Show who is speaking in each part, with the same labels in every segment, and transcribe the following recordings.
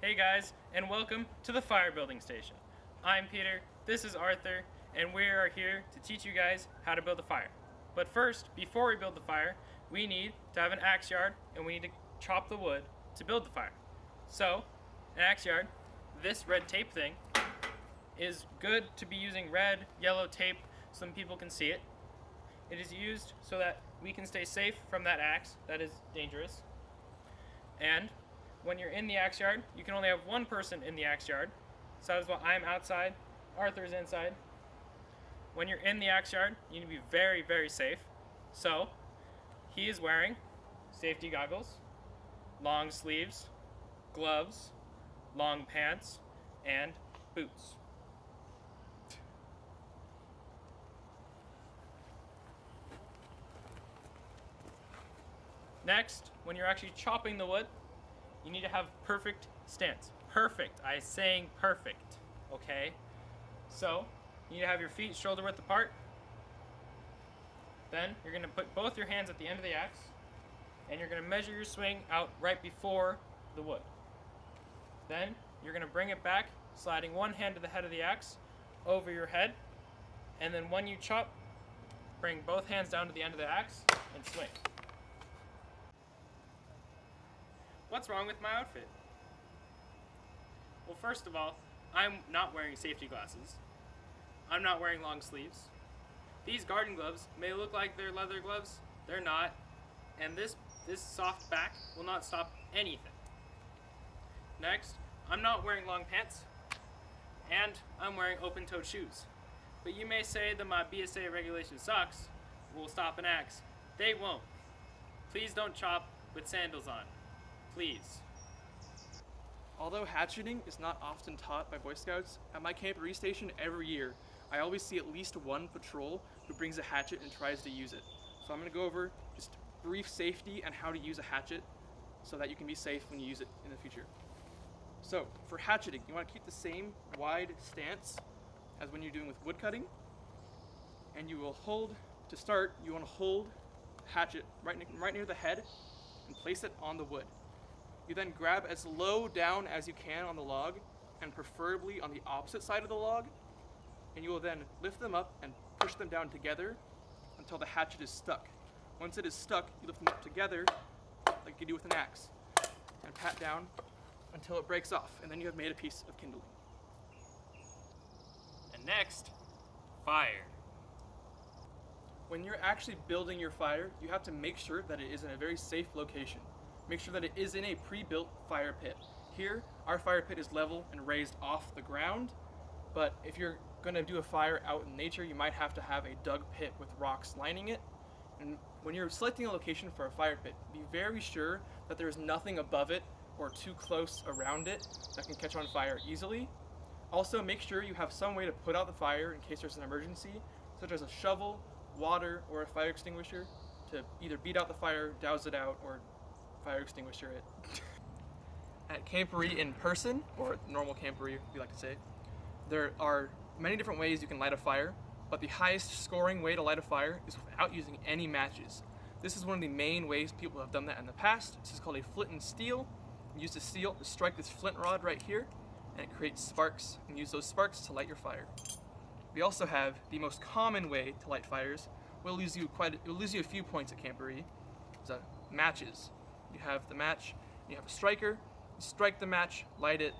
Speaker 1: Hey guys, and welcome to the fire building station. I'm Peter, this is Arthur, and we are here to teach you guys how to build a fire. But first, before we build the fire, we need to have an axe yard and we need to chop the wood to build the fire. So, an axe yard, this red tape thing, is good to be using red, yellow tape so that people can see it. It is used so that we can stay safe from that axe that is dangerous. And when you're in the axe yard, you can only have one person in the axe yard. So that is why I'm outside, Arthur's inside. When you're in the axe yard, you need to be very, very safe. So, he is wearing safety goggles, long sleeves, gloves, long pants, and boots. Next, when you're actually chopping the wood, you need to have perfect stance. Perfect. I'm saying perfect. Okay? So, you need to have your feet shoulder width apart. Then, you're going to put both your hands at the end of the axe, and you're going to measure your swing out right before the wood. Then, you're going to bring it back, sliding one hand to the head of the axe over your head, and then when you chop, bring both hands down to the end of the axe and swing. What's wrong with my outfit? Well, first of all, I'm not wearing safety glasses. I'm not wearing long sleeves. These garden gloves may look like they're leather gloves. They're not. And this soft back will not stop anything. Next, I'm not wearing long pants. And I'm wearing open-toed shoes. But you may say that my BSA regulation socks will stop an axe. They won't. Please don't chop with sandals on. Please.
Speaker 2: Although hatcheting is not often taught by Boy Scouts, at my Camporee station every year, I always see at least one patrol who brings a hatchet and tries to use it. So I'm going to go over just brief safety and how to use a hatchet so that you can be safe when you use it in the future. So for hatcheting, you want to keep the same wide stance as when you're doing with wood cutting, and you will hold, to start, you want to hold the hatchet right near the head and place it on the wood. You then grab as low down as you can on the log, and preferably on the opposite side of the log, and you will then lift them up and push them down together until the hatchet is stuck. Once it is stuck, you lift them up together like you do with an axe, and pat down until it breaks off, and then you have made a piece of kindling.
Speaker 1: And next, fire.
Speaker 2: When you're actually building your fire, you have to make sure that it is in a very safe location. Make sure that it is in a pre-built fire pit. Here, our fire pit is level and raised off the ground, but if you're going to do a fire out in nature, you might have to have a dug pit with rocks lining it. And when you're selecting a location for a fire pit, be very sure that there is nothing above it or too close around it that can catch on fire easily. Also, make sure you have some way to put out the fire in case there's an emergency, such as a shovel, water, or a fire extinguisher to either beat out the fire, douse it out, or fire extinguisher it. At Camporee in person, or normal Camporee, we like to say, there are many different ways you can light a fire, but the highest scoring way to light a fire is without using any matches. This is one of the main ways people have done that in the past. This is called a flint and steel. You use the steel to strike this flint rod right here, and it creates sparks, and use those sparks to light your fire. We also have the most common way to light fires. It will lose you a few points at Camporee. Is matches. You have the match, you have a striker, you strike the match, light it,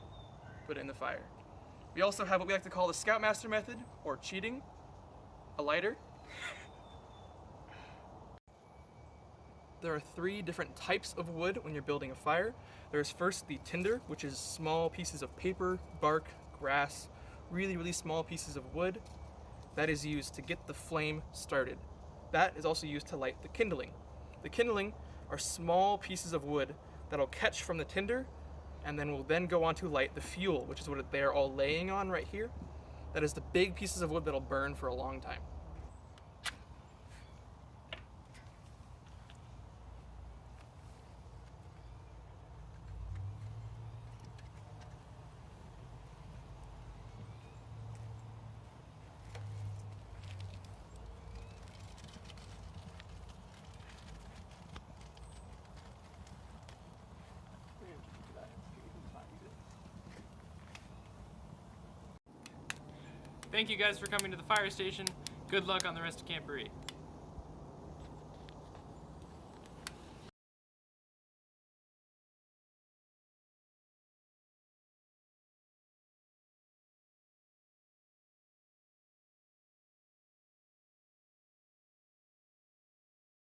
Speaker 2: put it in the fire. We also have what we like to call the Scoutmaster method, or cheating, a lighter. There are 3 different types of wood when you're building a fire. There's first the tinder, which is small pieces of paper, bark, grass, really, really small pieces of wood that is used to get the flame started. That is also used to light the kindling. The kindling are small pieces of wood that'll catch from the tinder and then will then go on to light the fuel, which is what they're all laying on right here. That is the big pieces of wood that'll burn for a long time.
Speaker 1: Thank you guys for coming to the fire station. Good luck on the rest of Camporee.